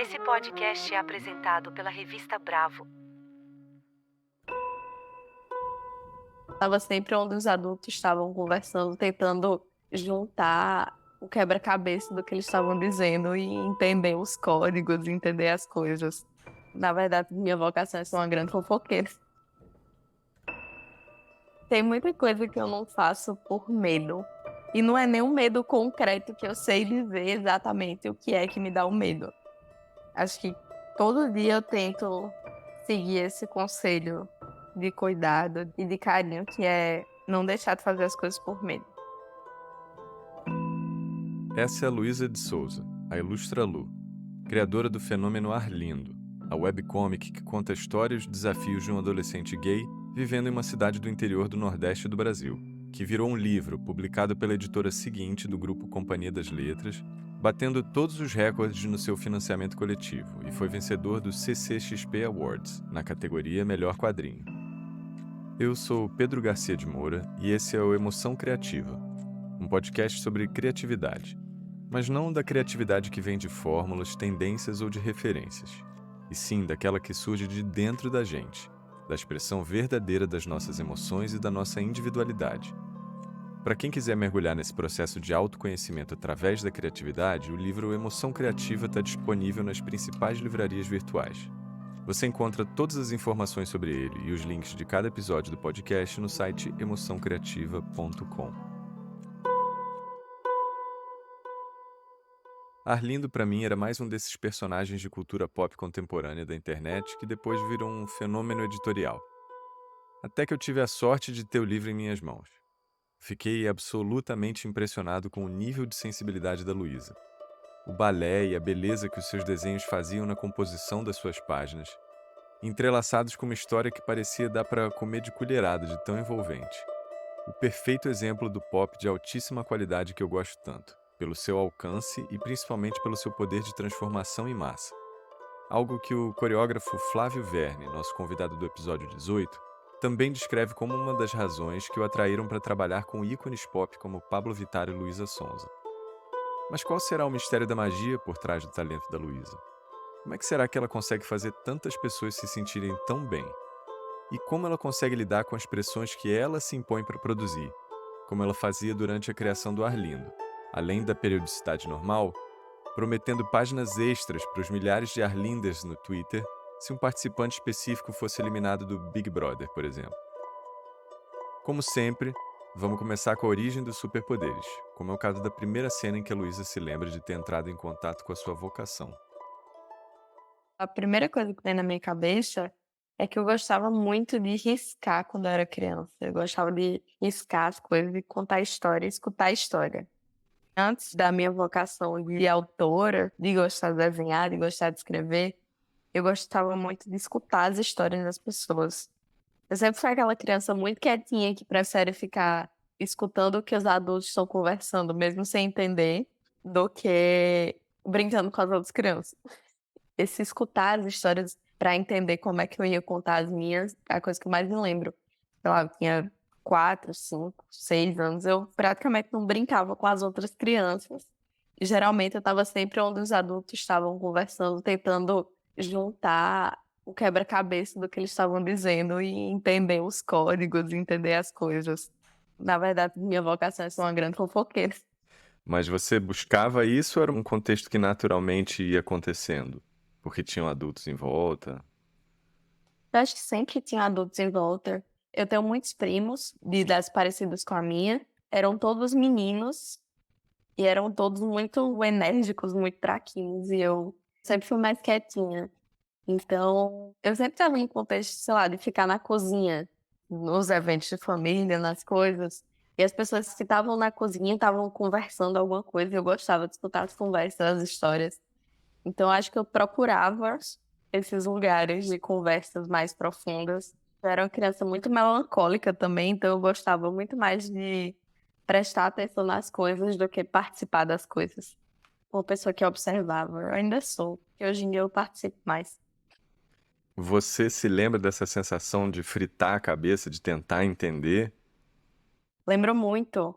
Esse podcast é apresentado pela revista Bravo. Estava sempre onde os adultos estavam conversando, tentando juntar o quebra-cabeça do que eles estavam dizendo e entender os códigos, entender as coisas. Na verdade, minha vocação é ser uma grande fofoqueira. Tem muita coisa que eu não faço por medo. E não é nenhum medo concreto que eu sei dizer exatamente o que é que me dá o medo. Acho que todo dia eu tento seguir esse conselho de cuidado e de carinho, que é não deixar de fazer as coisas por medo. Essa é a Luísa de Souza, a Ilustra Lu, criadora do fenômeno Arlindo, a webcomic que conta a história e os desafios de um adolescente gay vivendo em uma cidade do interior do Nordeste do Brasil, que virou um livro publicado pela editora Seguinte do grupo Companhia das Letras, batendo todos os recordes no seu financiamento coletivo e foi vencedor do CCXP Awards, na categoria Melhor Quadrinho. Eu sou Pedro Garcia de Moura e esse é o Emoção Criativa, um podcast sobre criatividade, mas não da criatividade que vem de fórmulas, tendências ou de referências, e sim daquela que surge de dentro da gente, da expressão verdadeira das nossas emoções e da nossa individualidade. Para quem quiser mergulhar nesse processo de autoconhecimento através da criatividade, o livro Emoção Criativa está disponível nas principais livrarias virtuais. Você encontra todas as informações sobre ele e os links de cada episódio do podcast no site emoçãocriativa.com. Arlindo, para mim, era mais um desses personagens de cultura pop contemporânea da internet que depois virou um fenômeno editorial. Até que eu tive a sorte de ter o livro em minhas mãos. Fiquei absolutamente impressionado com o nível de sensibilidade da Luísa. O balé e a beleza que os seus desenhos faziam na composição das suas páginas, entrelaçados com uma história que parecia dar para comer de colherada de tão envolvente. O perfeito exemplo do pop de altíssima qualidade que eu gosto tanto, pelo seu alcance e principalmente pelo seu poder de transformação em massa. Algo que o coreógrafo Flávio Verne, nosso convidado do episódio 18, também descreve como uma das razões que o atraíram para trabalhar com ícones pop como Pablo Vittar e Luísa Sonza. Mas qual será o mistério da magia por trás do talento da Luísa? Como é que será que ela consegue fazer tantas pessoas se sentirem tão bem? E como ela consegue lidar com as pressões que ela se impõe para produzir, como ela fazia durante a criação do Arlindo, além da periodicidade normal, prometendo páginas extras para os milhares de Arlindas no Twitter se um participante específico fosse eliminado do Big Brother, por exemplo. Como sempre, vamos começar com a origem dos superpoderes, como é o caso da primeira cena em que a Luísa se lembra de ter entrado em contato com a sua vocação. A primeira coisa que vem na minha cabeça é que eu gostava muito de riscar quando eu era criança. Eu gostava de riscar as coisas e contar história, escutar a história. Antes da minha vocação de autora, de gostar de desenhar, de gostar de escrever, eu gostava muito de escutar as histórias das pessoas. Eu sempre fui aquela criança muito quietinha que prefere ficar escutando o que os adultos estão conversando, mesmo sem entender, do que brincando com as outras crianças. Esse escutar as histórias para entender como é que eu ia contar as minhas é a coisa que eu mais me lembro. Sei lá, eu tinha 4, 5, 6 anos, eu praticamente não brincava com as outras crianças. E geralmente eu estava sempre onde os adultos estavam conversando, tentando juntar o quebra-cabeça do que eles estavam dizendo e entender os códigos, entender as coisas. Na verdade, minha vocação é ser uma grande fofoqueira. Mas você buscava isso ou era um contexto que naturalmente ia acontecendo? Porque tinham adultos em volta? Eu acho que sempre tinha adultos em volta. Eu tenho muitos primos de idades parecidas com a minha. Eram todos meninos e eram todos muito enérgicos, muito traquinos. E eu sempre fui mais quietinha. Então, eu sempre estava em contexto, sei lá, de ficar na cozinha, nos eventos de família, nas coisas. E as pessoas que estavam na cozinha estavam conversando alguma coisa. E eu gostava de escutar as conversas, as histórias. Então, acho que eu procurava esses lugares de conversas mais profundas. Eu era uma criança muito melancólica também, então eu gostava muito mais de prestar atenção nas coisas do que participar das coisas. Uma pessoa que observava, eu ainda sou, e hoje em dia eu participo mais. Você se lembra dessa sensação de fritar a cabeça, de tentar entender? Lembro muito.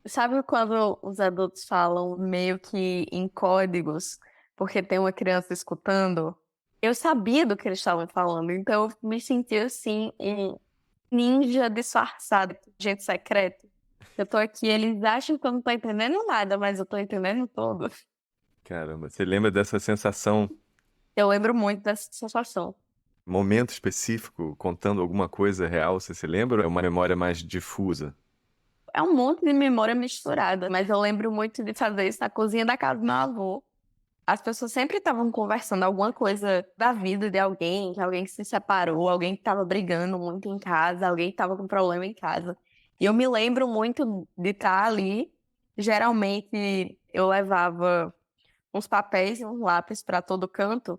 Sabe quando os adultos falam meio que em códigos? porque tem uma criança escutando. Eu sabia do que eles estavam falando, então eu me senti assim, um ninja disfarçado, agente secreto. Eu tô aqui, eles acham que eu não tô entendendo nada, mas eu tô entendendo tudo. Caramba, você lembra dessa sensação, Eu lembro muito dessa sensação. momento específico, contando alguma coisa real, você se lembra? Ou é uma memória mais difusa? É um monte de memória misturada, mas eu lembro muito de fazer isso na cozinha da casa do meu avô. As pessoas sempre estavam conversando alguma coisa da vida de alguém, que alguém se separou, alguém que estava brigando muito em casa, alguém que estava com problema em casa. E eu me lembro muito de estar ali. Geralmente eu levava uns papéis e um lápis para todo canto,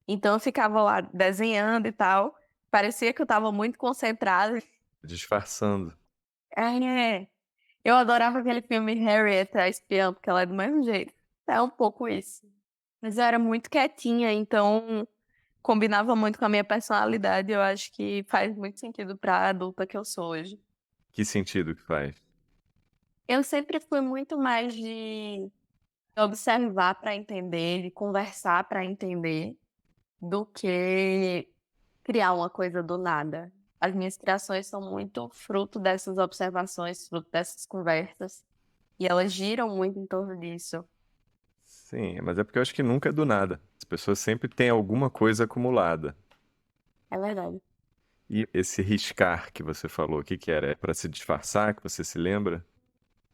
então eu ficava lá desenhando e tal. Parecia que eu estava muito concentrada. Disfarçando. É, eu adorava aquele filme Harriet, a espiã, porque ela é do mesmo jeito. É um pouco isso. Mas eu era muito quietinha, então combinava muito com a minha personalidade. Eu acho que faz muito sentido pra adulta que eu sou hoje. Que sentido que faz? Eu sempre fui muito mais de observar para entender, de conversar para entender, do que criar uma coisa do nada. As minhas criações são muito fruto dessas observações, fruto dessas conversas, e elas giram muito em torno disso. Sim, mas é porque eu acho que nunca é do nada. As pessoas sempre têm alguma coisa acumulada. É verdade. E esse riscar que você falou, o que que era? É para se disfarçar, que você se lembra?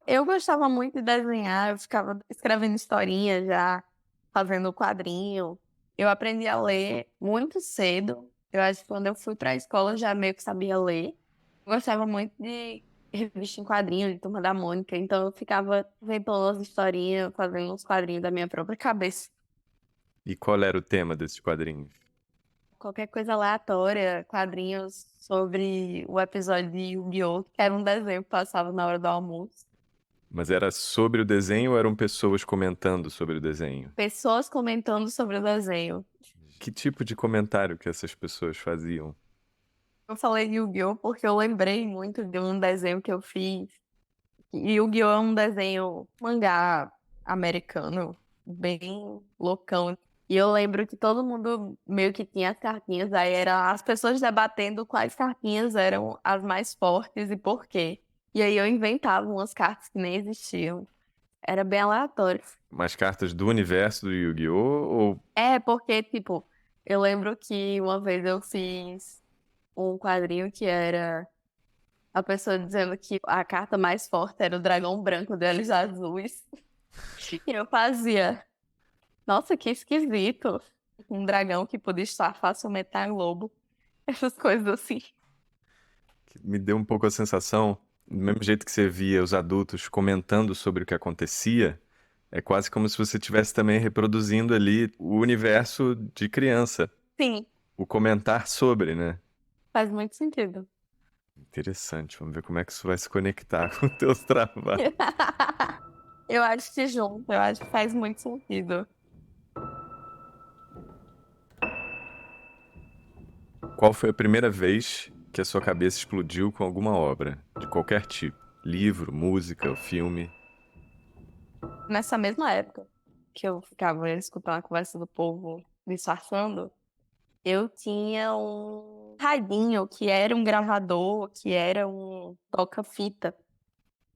Eu gostava muito de desenhar, eu ficava escrevendo historinha já, fazendo quadrinho. Eu aprendi a ler muito cedo. Eu acho que quando eu fui para a escola eu já meio que sabia ler. Eu gostava muito de revista em quadrinho, de Turma da Mônica, então eu ficava inventando umas historinhas, fazendo uns quadrinhos da minha própria cabeça. E qual era o tema desses quadrinhos? Qualquer coisa aleatória, quadrinhos sobre o episódio de Yu-Gi-Oh!, que era um desenho que passava na hora do almoço. Mas era sobre o desenho ou eram pessoas comentando sobre o desenho? Pessoas comentando sobre o desenho. Que tipo de comentário que essas pessoas faziam? Eu falei Yu-Gi-Oh! Porque eu lembrei muito de um desenho que eu fiz. Yu-Gi-Oh! É um desenho mangá americano, bem loucão. E eu lembro que todo mundo meio que tinha as cartinhas, aí eram as pessoas debatendo quais cartinhas eram as mais fortes e por quê. E aí eu inventava umas cartas que nem existiam. Era bem aleatório. Umas cartas do universo do Yu-Gi-Oh! Ou É, porque, tipo, eu lembro que uma vez eu fiz um quadrinho que era a pessoa dizendo que a carta mais forte era o dragão branco de olhos azuis. E eu fazia. Nossa, que esquisito. Um dragão que podia estar facilmente a globo. Essas coisas assim. que me deu um pouco a sensação, do mesmo jeito que você via os adultos comentando sobre o que acontecia, é quase como se você estivesse também reproduzindo ali o universo de criança, Sim, o comentar sobre, né? faz muito sentido. Interessante, vamos ver como é que isso vai se conectar com os teus trabalhos. Eu acho que junto, eu acho que faz muito sentido. Qual foi a primeira vez que a sua cabeça explodiu com alguma obra, de qualquer tipo? Livro, música, filme? Nessa mesma época que eu ficava escutando a conversa do povo disfarçando, eu tinha um radinho que era um gravador, que era um toca-fita.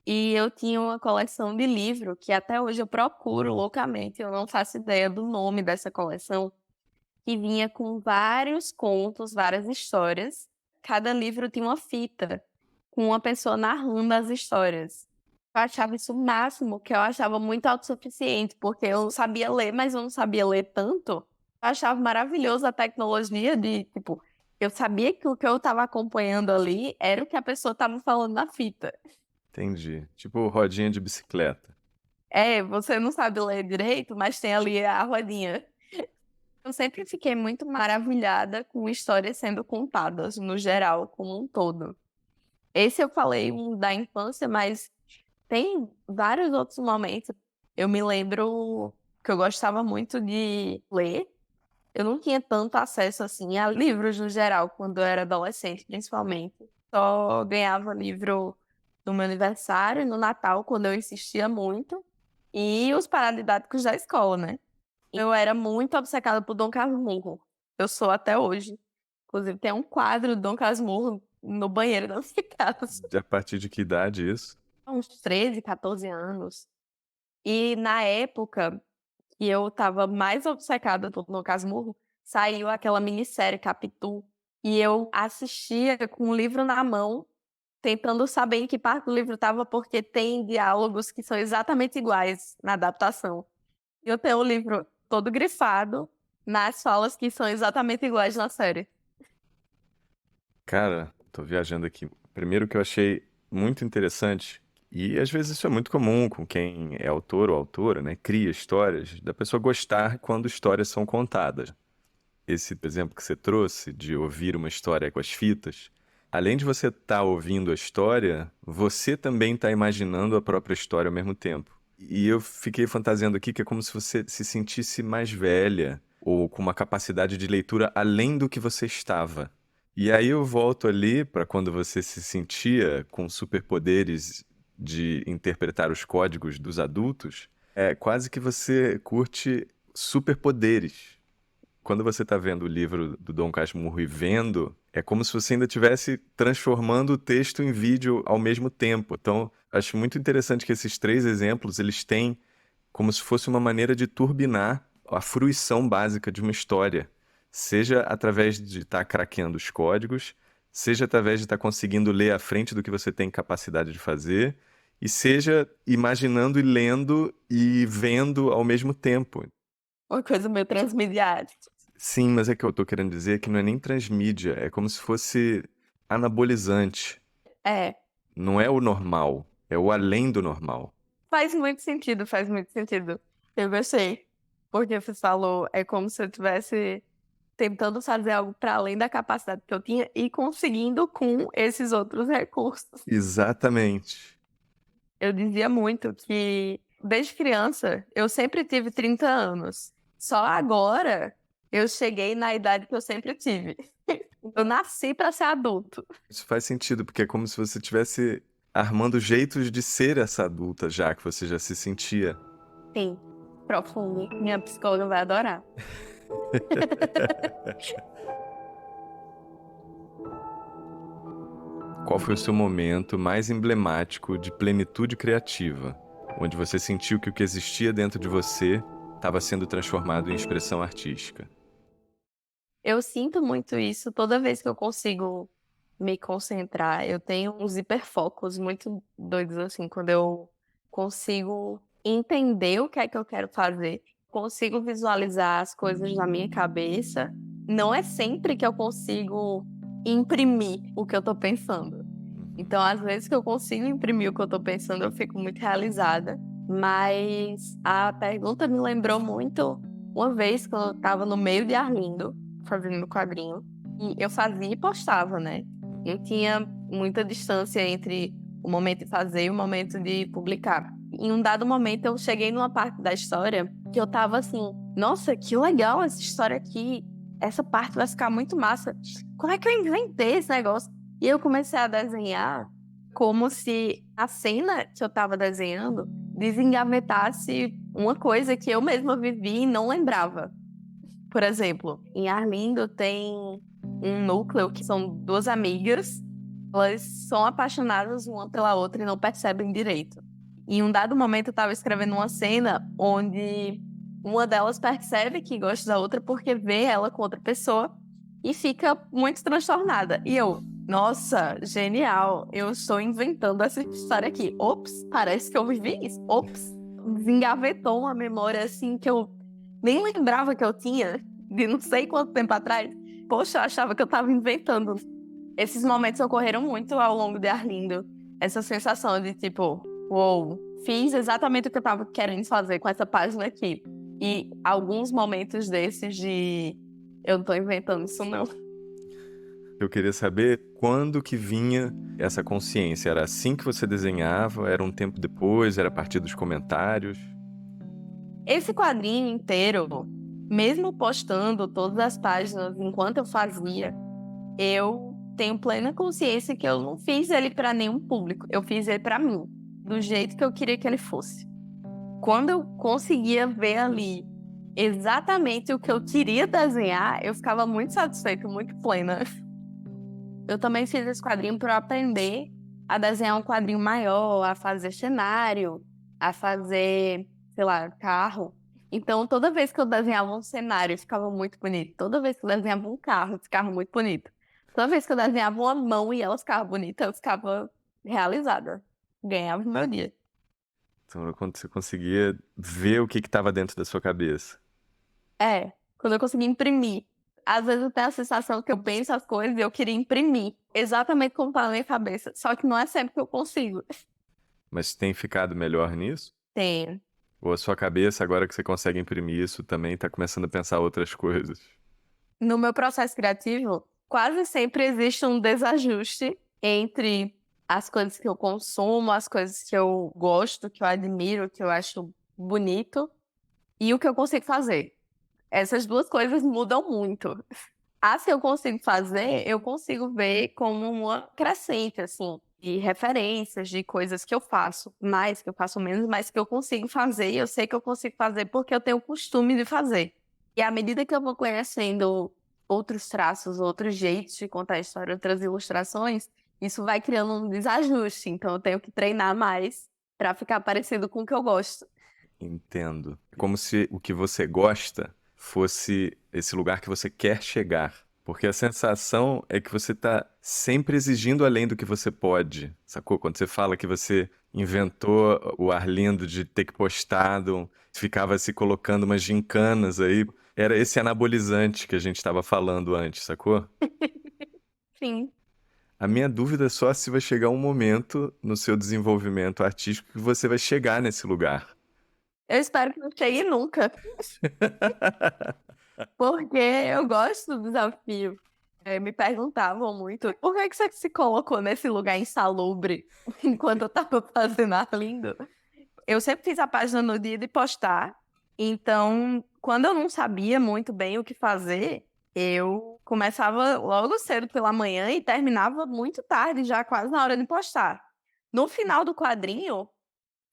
E eu tinha uma coleção de livro que até hoje eu procuro loucamente, eu não faço ideia do nome dessa coleção, que vinha com vários contos, várias histórias. Cada livro tinha uma fita com uma pessoa narrando as histórias. Eu achava isso o máximo, que eu achava muito autossuficiente, porque eu sabia ler, mas eu não sabia ler tanto. Eu achava maravilhoso a tecnologia de, tipo, eu sabia que o que eu estava acompanhando ali era o que a pessoa estava falando na fita. Entendi. Tipo rodinha de bicicleta. É, você não sabe ler direito, mas tem ali a rodinha. Eu sempre fiquei muito maravilhada com histórias sendo contadas, no geral, como um todo. Esse eu falei um da infância, mas tem vários outros momentos. Eu me lembro que eu gostava muito de ler. Eu não tinha tanto acesso assim a livros no geral, quando eu era adolescente, principalmente. Só ganhava livro no meu aniversário e no Natal, quando eu insistia muito. E os paradidáticos da escola, né? Eu era muito obcecada por Dom Casmurro. Eu sou até hoje. Inclusive, tem um quadro do Dom Casmurro no banheiro da minha casa. A partir de que idade isso? Há uns 13, 14 anos. E na época que eu tava mais obcecada por Dom Casmurro, saiu aquela minissérie Capitu. E eu assistia com o livro na mão, tentando saber em que parte do livro estava, porque tem diálogos que são exatamente iguais na adaptação. E eu tenho o livro todo grifado nas falas que são exatamente iguais na série. Cara, tô viajando aqui. Primeiro que eu achei muito interessante, e às vezes isso é muito comum com quem é autor ou autora, né? Cria histórias, da pessoa gostar quando histórias são contadas. Esse exemplo que você trouxe de ouvir uma história com as fitas, além de você estar ouvindo a história, você também está imaginando a própria história ao mesmo tempo. E eu fiquei fantasiando aqui que é como se você se sentisse mais velha ou com uma capacidade de leitura além do que você estava. E aí eu volto ali para quando você se sentia com superpoderes de interpretar os códigos dos adultos, é quase que você curte superpoderes. Quando você está vendo o livro do Dom Casmurro e vendo, é como se você ainda estivesse transformando o texto em vídeo ao mesmo tempo. Então, acho muito interessante que esses três exemplos, eles têm como se fosse uma maneira de turbinar a fruição básica de uma história. Seja através de estar craqueando os códigos, seja através de estar conseguindo ler à frente do que você tem capacidade de fazer, e seja imaginando e lendo e vendo ao mesmo tempo. Uma coisa meio transmediática. Sim, mas é que eu tô querendo dizer que não é nem transmídia, é como se fosse anabolizante. É, Não é o normal, é o além do normal. faz muito sentido, faz muito sentido. Eu gostei. Porque você falou, é como se eu estivesse tentando fazer algo para além da capacidade que eu tinha e conseguindo com esses outros recursos. Exatamente. Eu dizia muito que, desde criança, eu sempre tive 30 anos. Só agora eu cheguei na idade que eu sempre tive. Eu nasci para ser adulto. Isso faz sentido, porque é como se você estivesse armando jeitos de ser essa adulta já, que você já se sentia. Sim, profundo. Minha psicóloga vai adorar. Qual foi o seu momento mais emblemático de plenitude criativa, onde você sentiu que o que existia dentro de você estava sendo transformado em expressão artística? Eu sinto muito isso toda vez que eu consigo me concentrar. Eu tenho uns hiperfocos muito doidos, assim, quando eu consigo entender o que é que eu quero fazer, consigo visualizar as coisas na minha cabeça. Não é sempre que eu consigo imprimir o que eu tô pensando. Então, às vezes que eu consigo imprimir o que eu tô pensando, eu fico muito realizada. Mas a pergunta me lembrou muito uma vez que eu tava no meio de Arlindo, fazendo quadrinho, e eu fazia e postava, né? Não tinha muita distância entre o momento de fazer e o momento de publicar. Em um dado momento, eu cheguei numa parte da história que eu tava assim, nossa, que legal essa história aqui. Essa parte vai ficar muito massa. Como é que eu inventei esse negócio? E eu comecei a desenhar como se a cena que eu tava desenhando desengavetasse uma coisa que eu mesma vivi e não lembrava. Por exemplo, em Arlindo tem um núcleo que são duas amigas, elas são apaixonadas uma pela outra e não percebem direito. Em um dado momento eu estava escrevendo uma cena onde uma delas percebe que gosta da outra porque vê ela com outra pessoa e fica muito transtornada. E eu, nossa, genial, eu estou inventando essa história aqui. Ops, parece que eu vivi isso. Ops, desengavetou uma memória assim que eu nem lembrava que eu tinha, de não sei quanto tempo atrás. Poxa, eu achava que eu estava inventando. Esses momentos ocorreram muito ao longo de Arlindo. Essa sensação de tipo, uou, fiz exatamente o que eu estava querendo fazer com essa página aqui. E alguns momentos desses de eu não tô inventando isso não. Eu queria saber quando que vinha essa consciência. Era assim que você desenhava? Era um tempo depois? Era a partir dos comentários? Esse quadrinho inteiro, mesmo postando todas as páginas enquanto eu fazia, eu tenho plena consciência que eu não fiz ele para nenhum público. Eu fiz ele para mim, do jeito que eu queria que ele fosse. Quando eu conseguia ver ali exatamente o que eu queria desenhar, eu ficava muito satisfeita, muito plena. Eu também fiz esse quadrinho para aprender a desenhar um quadrinho maior, a fazer cenário, a fazer, sei lá, carro. Então, toda vez que eu desenhava um cenário, ficava muito bonito. Toda vez que eu desenhava um carro, ficava muito bonito. Toda vez que eu desenhava uma mão e ela ficava bonita, eu ficava realizada. Ganhava o meu dia. Então, era quando você conseguia ver o que estava dentro da sua cabeça. É, quando eu consegui imprimir. Às vezes eu tenho a sensação que eu penso as coisas e eu queria imprimir. Exatamente como tá na minha cabeça. Só que não é sempre que eu consigo. Mas tem ficado melhor nisso? Tenho. Ou a sua cabeça, agora que você consegue imprimir isso, também está começando a pensar outras coisas? No meu processo criativo, quase sempre existe um desajuste entre as coisas que eu consumo, as coisas que eu gosto, que eu admiro, que eu acho bonito, e o que eu consigo fazer. Essas duas coisas mudam muito. As que eu consigo fazer, eu consigo ver como uma crescente, assim, de referências, de coisas que eu faço mais, que eu faço menos, mas que eu consigo fazer, e eu sei que eu consigo fazer porque eu tenho o costume de fazer. E à medida que eu vou conhecendo outros traços, outros jeitos de contar a história, outras ilustrações, isso vai criando um desajuste. Então eu tenho que treinar mais para ficar parecido com o que eu gosto. Entendo. É como se o que você gosta fosse esse lugar que você quer chegar. Porque a sensação é que você está sempre exigindo além do que você pode, sacou? Quando você fala que você inventou o Arlindo de ter que postado, ficava se colocando umas gincanas aí, era esse anabolizante que a gente estava falando antes, sacou? Sim. A minha dúvida é só se vai chegar um momento no seu desenvolvimento artístico que você vai chegar nesse lugar. Eu espero que não chegue nunca, porque eu gosto do desafio. Me perguntavam muito, por que que você se colocou nesse lugar insalubre enquanto eu tava fazendo Arlindo? Eu sempre fiz a página no dia de postar, então, quando eu não sabia muito bem o que fazer, eu começava logo cedo pela manhã e terminava muito tarde, já quase na hora de postar. No final do quadrinho,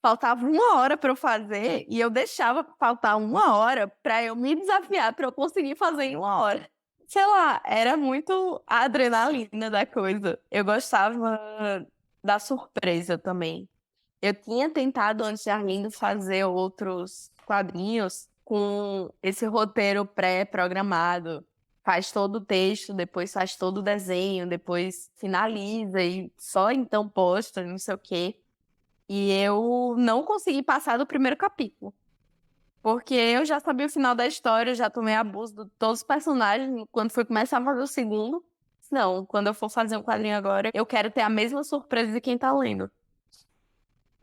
faltava uma hora para eu fazer e eu deixava faltar uma hora para eu me desafiar para eu conseguir fazer em uma hora. Sei lá, era muito a adrenalina da coisa. Eu gostava da surpresa também. Eu tinha tentado antes de Arlindo fazer outros quadrinhos com esse roteiro pré-programado. Faz todo o texto, depois faz todo o desenho, depois finaliza e só então posta, não sei o quê. E eu não consegui passar do primeiro capítulo. Porque eu já sabia o final da história, já tomei abuso de todos os personagens. Quando fui começar a fazer o segundo, não, quando eu for fazer um quadrinho agora, eu quero ter a mesma surpresa de quem tá lendo.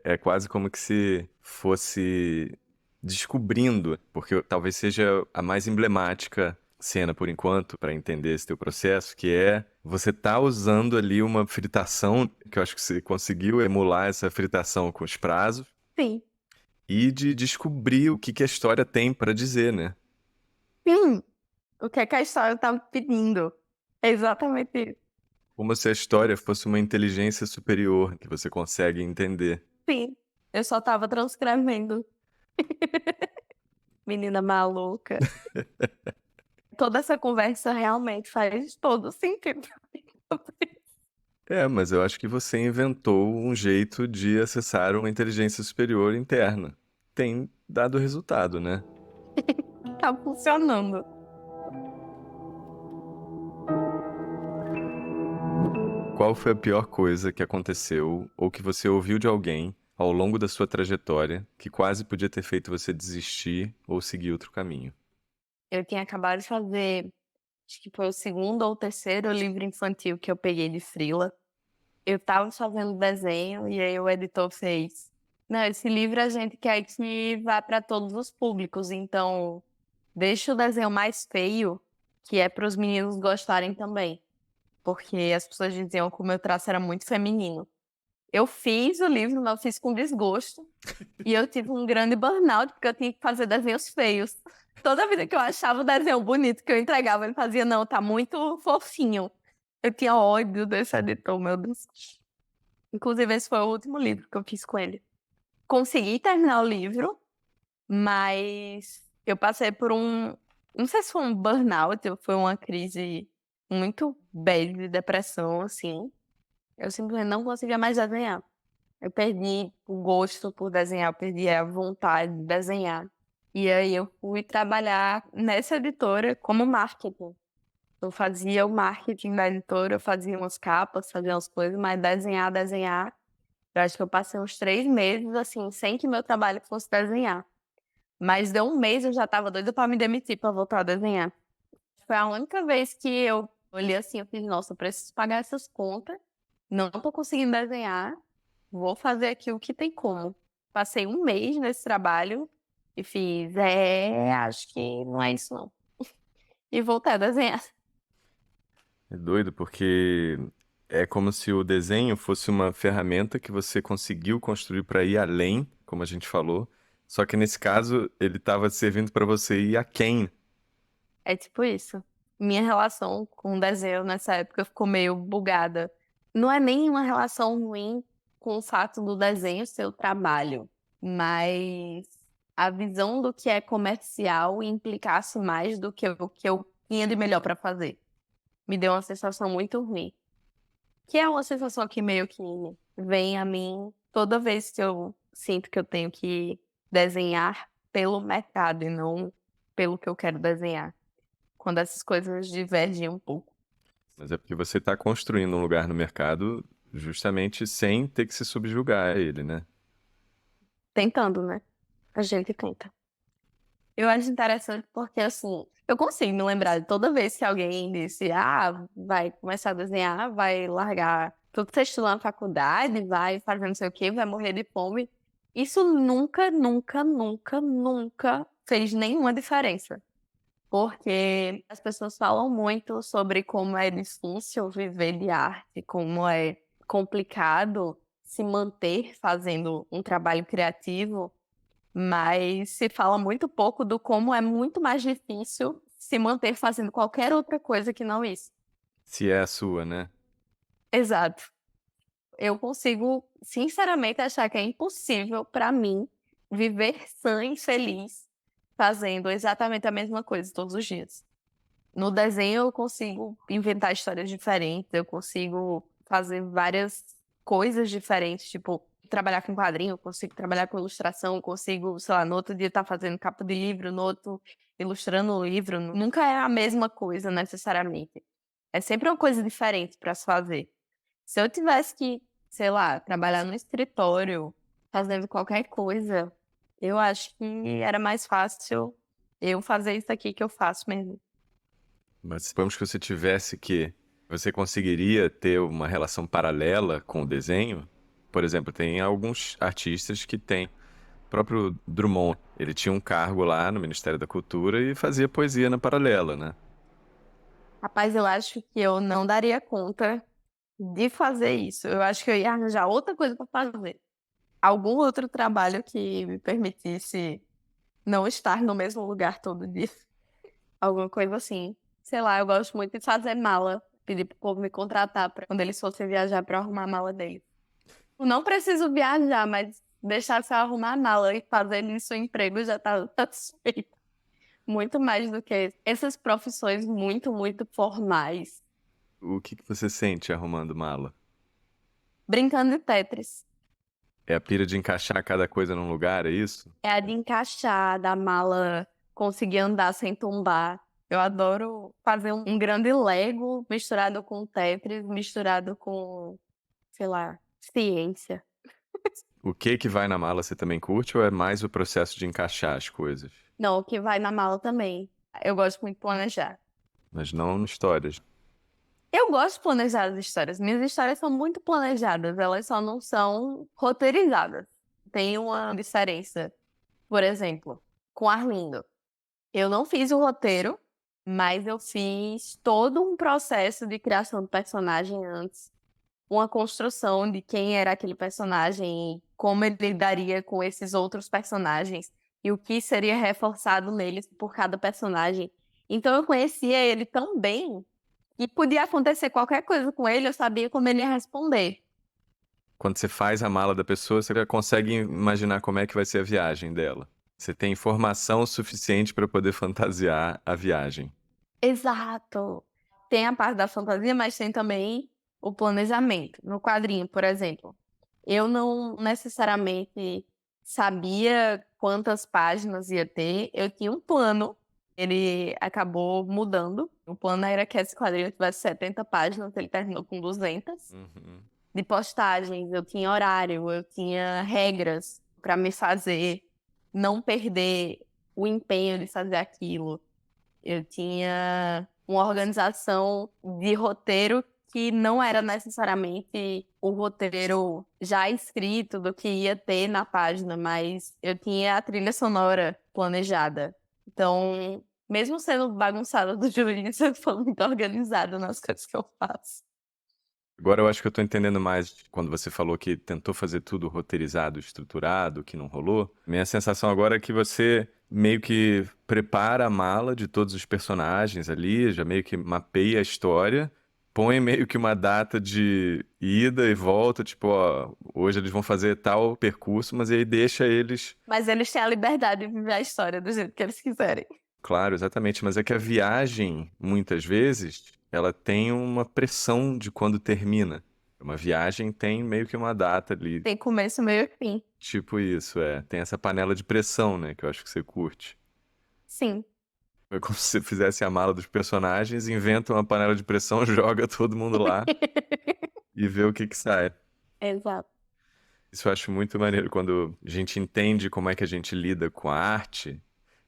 É quase como que se fosse descobrindo, porque talvez seja a mais emblemática cena por enquanto para entender esse teu processo, que é você tá usando ali uma fritação, que eu acho que você conseguiu emular essa fritação com os prazos Sim. e de descobrir o que que a história tem para dizer, né? Sim. O que é que a história tá pedindo? É exatamente isso. Como se a história fosse uma inteligência superior que você consegue entender. Sim. Eu só tava transcrevendo. Menina maluca. Toda essa conversa realmente faz todo sentido. É, mas eu acho que você inventou um jeito de acessar uma inteligência superior interna. Tem dado resultado, né? Tá funcionando. Qual foi a pior coisa que aconteceu ou que você ouviu de alguém ao longo da sua trajetória que quase podia ter feito você desistir ou seguir outro caminho? Eu tinha acabado de fazer, acho que foi o segundo ou terceiro livro infantil que eu peguei de freela. Eu tava fazendo desenho e aí o editor fez: não, esse livro a gente quer que vá para todos os públicos, então deixa o desenho mais feio, que é para os meninos gostarem também. Porque as pessoas diziam que o meu traço era muito feminino. Eu fiz o livro, mas eu fiz com desgosto. E eu tive um grande burnout, porque eu tinha que fazer desenhos feios. Toda vida que eu achava o desenho bonito que eu entregava, ele fazia, não, tá muito fofinho. Eu tinha ódio desse editor, meu Deus. Inclusive, esse foi o último livro que eu fiz com ele. Consegui terminar o livro, mas Eu passei por não sei se foi um burnout ou foi uma crise muito bad de depressão, assim. Eu simplesmente não conseguia mais desenhar. Eu perdi o gosto por desenhar, eu perdi a vontade de desenhar. E aí eu fui trabalhar nessa editora como marketing. Eu fazia o marketing da editora, eu fazia umas capas, fazia umas coisas, mas desenhar. Eu acho que eu passei uns 3 meses, assim, sem que meu trabalho fosse desenhar. Mas deu um mês, eu já estava doida pra me demitir pra voltar a desenhar. Foi a única vez que eu olhei assim, eu fiz, nossa, eu preciso pagar essas contas, não tô conseguindo desenhar, vou fazer aqui o que tem como. Passei um mês nesse trabalho e fiz, acho que não é isso não. E voltei a desenhar. É doido porque é como se o desenho fosse uma ferramenta que você conseguiu construir para ir além, como a gente falou. Só que nesse caso, ele estava servindo para você ir aquém. É tipo isso. Minha relação com o desenho nessa época ficou meio bugada. Não é nem uma relação ruim com o fato do desenho ser o trabalho, mas a visão do que é comercial implicasse mais do que o que eu tinha de melhor para fazer. Me deu uma sensação muito ruim. Que é uma sensação que meio que vem a mim toda vez que eu sinto que eu tenho que desenhar pelo mercado e não pelo que eu quero desenhar. Quando essas coisas divergem um pouco. Mas é porque você está construindo um lugar no mercado justamente sem ter que se subjugar a ele, né? Tentando, né? A gente tenta. Eu acho interessante porque, assim, eu consigo me lembrar de toda vez que alguém disse, vai começar a desenhar, vai largar tudo que você estudou na faculdade, vai fazer não sei o quê, vai morrer de fome. Isso nunca, nunca, nunca, nunca fez nenhuma diferença. Porque as pessoas falam muito sobre como é difícil viver de arte, como é complicado se manter fazendo um trabalho criativo, mas se fala muito pouco do como é muito mais difícil se manter fazendo qualquer outra coisa que não isso. Se é a sua, né? Exato. Eu consigo, sinceramente, achar que é impossível para mim viver sã e feliz fazendo exatamente a mesma coisa todos os dias. No desenho eu consigo inventar histórias diferentes, eu consigo fazer várias coisas diferentes, tipo, trabalhar com quadrinho, eu consigo trabalhar com ilustração, eu consigo, sei lá, no outro dia estar fazendo capa de livro, no outro ilustrando o livro. Nunca é a mesma coisa necessariamente. É sempre uma coisa diferente para se fazer. Se eu tivesse que, sei lá, trabalhar no escritório, fazendo qualquer coisa, eu acho que era mais fácil eu fazer isso aqui que eu faço mesmo. Mas suponhamos que você tivesse que. Você conseguiria ter uma relação paralela com o desenho? Por exemplo, tem alguns artistas que têm. O próprio Drummond, ele tinha um cargo lá no Ministério da Cultura e fazia poesia na paralela, né? Rapaz, eu acho que eu não daria conta de fazer isso. Eu acho que eu ia arranjar outra coisa para fazer. Algum outro trabalho que me permitisse não estar no mesmo lugar todo dia. Alguma coisa assim. Sei lá, eu gosto muito de fazer mala. Pedir pro povo me contratar para quando eles fossem viajar para arrumar a mala deles. Eu não preciso viajar, mas deixar se eu arrumar a mala e fazer isso o emprego já tá satisfeito. Muito mais do que essas profissões muito, muito formais. O que que você sente arrumando mala? Brincando de Tetris. É a pira de encaixar cada coisa num lugar, é isso? É a de encaixar, da mala conseguir andar sem tombar. Eu adoro fazer um grande Lego misturado com Tetris, misturado com, sei lá, ciência. O que que vai na mala você também curte ou é mais o processo de encaixar as coisas? Não, o que vai na mala também. Eu gosto muito de planejar. Mas não histórias. Eu gosto de planejar as histórias. Minhas histórias são muito planejadas, elas só não são roteirizadas. Tem uma diferença. Por exemplo, com Arlindo. Eu não fiz o roteiro, mas eu fiz todo um processo de criação do personagem antes. Uma construção de quem era aquele personagem e como ele lidaria com esses outros personagens e o que seria reforçado neles por cada personagem. Então eu conhecia ele tão bem que podia acontecer qualquer coisa com ele, eu sabia como ele ia responder. Quando você faz a mala da pessoa, você já consegue imaginar como é que vai ser a viagem dela. Você tem informação suficiente para poder fantasiar a viagem. Exato. Tem a parte da fantasia, mas tem também o planejamento. No quadrinho, por exemplo, eu não necessariamente sabia quantas páginas ia ter, eu tinha um plano, ele acabou mudando. O plano era que esse quadrinho tivesse 70 páginas, ele terminou com 200. Uhum. De postagens, eu tinha horário, eu tinha regras para me fazer não perder o empenho de fazer aquilo. Eu tinha uma organização de roteiro que não era necessariamente o roteiro já escrito do que ia ter na página, mas eu tinha a trilha sonora planejada. Então, mesmo sendo bagunçada do juízo, eu sou muito organizada nas coisas que eu faço. Agora eu acho que eu tô entendendo mais quando você falou que tentou fazer tudo roteirizado, estruturado, que não rolou. Minha sensação agora é que você meio que prepara a mala de todos os personagens ali, já meio que mapeia a história, põe meio que uma data de ida e volta, tipo, ó, hoje eles vão fazer tal percurso, mas aí deixa eles. Mas eles têm a liberdade de viver a história do jeito que eles quiserem. Claro, exatamente, mas é que a viagem, muitas vezes, ela tem uma pressão de quando termina. Uma viagem tem meio que uma data ali, Tem começo, meio e fim. tipo isso, é. Tem essa panela de pressão, né, que eu acho que você curte. Sim. É como se você fizesse a mala dos personagens, inventa uma panela de pressão, joga todo mundo lá e vê o que que sai. Exato. Isso eu acho muito maneiro quando a gente entende como é que a gente lida com a arte.